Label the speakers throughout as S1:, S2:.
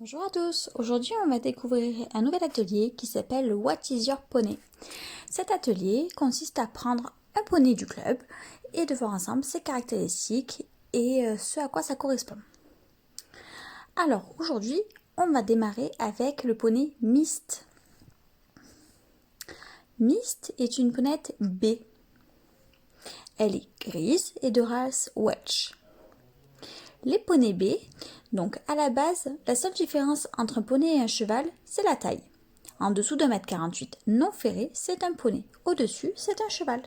S1: Bonjour à tous, aujourd'hui on va découvrir un nouvel atelier qui s'appelle What is your poney? Cet atelier consiste à prendre un poney du club et de voir ensemble ses caractéristiques et ce à quoi ça correspond. Alors aujourd'hui on va démarrer avec le poney Mist. Mist est une ponette B. Elle est grise et de race Welsh. Les poneys B, donc à la base, la seule différence entre un poney et un cheval, c'est la taille. En dessous de 1,48 m non ferré, c'est un poney. Au-dessus, c'est un cheval.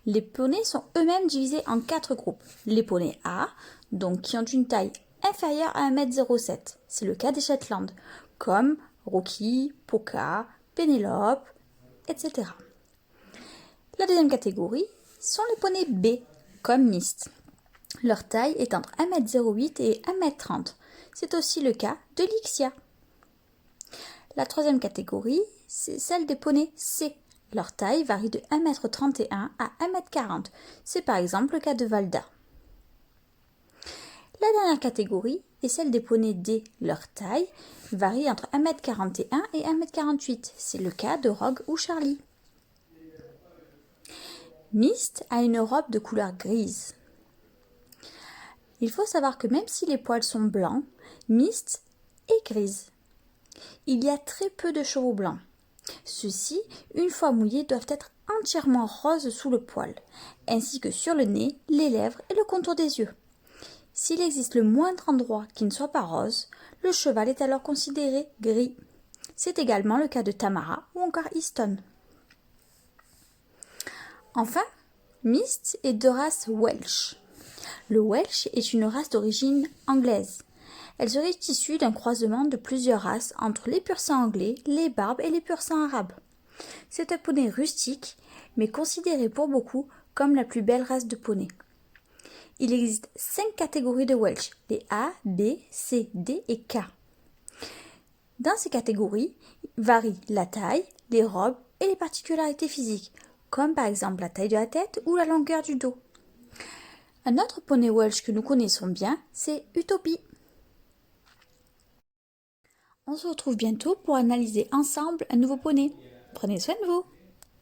S1: Les poneys sont eux-mêmes divisés en 4 groupes. Les poneys A, donc qui ont une taille inférieure à 1,07 m. C'est le cas des Shetland, comme Rocky, Poka, Pénélope, etc. La deuxième catégorie sont les poneys B, comme Mist. Leur taille est entre 1,08 m et 1,30 m. C'est aussi le cas de l'Ixia. La troisième catégorie, c'est celle des poneys C. Leur taille varie de 1,31 m à 1,40 m. C'est par exemple le cas de Valda. La dernière catégorie est celle des poneys D. Leur taille varie entre 1,41 m et 1,48 m. C'est le cas de Rogue ou Charlie. Mist a une robe de couleur grise. Il faut savoir que même si les poils sont blancs, Mist est grise. Il y a très peu de chevaux blancs. Ceux-ci, une fois mouillés, doivent être entièrement roses sous le poil, ainsi que sur le nez, les lèvres et le contour des yeux. S'il existe le moindre endroit qui ne soit pas rose, le cheval est alors considéré gris. C'est également le cas de Tamara ou encore Easton. Enfin, Mist est de race Welsh. Le Welsh est une race d'origine anglaise. Elle serait issue d'un croisement de plusieurs races entre les pur-sang anglais, les barbes et les pur-sang arabes. C'est un poney rustique, mais considéré pour beaucoup comme la plus belle race de poney. Il existe 5 catégories de Welsh, les A, B, C, D et K. Dans ces catégories varient la taille, les robes et les particularités physiques, comme par exemple la taille de la tête ou la longueur du dos. Un autre poney Welsh que nous connaissons bien, c'est Utopie. On se retrouve bientôt pour analyser ensemble un nouveau poney. Prenez soin de vous!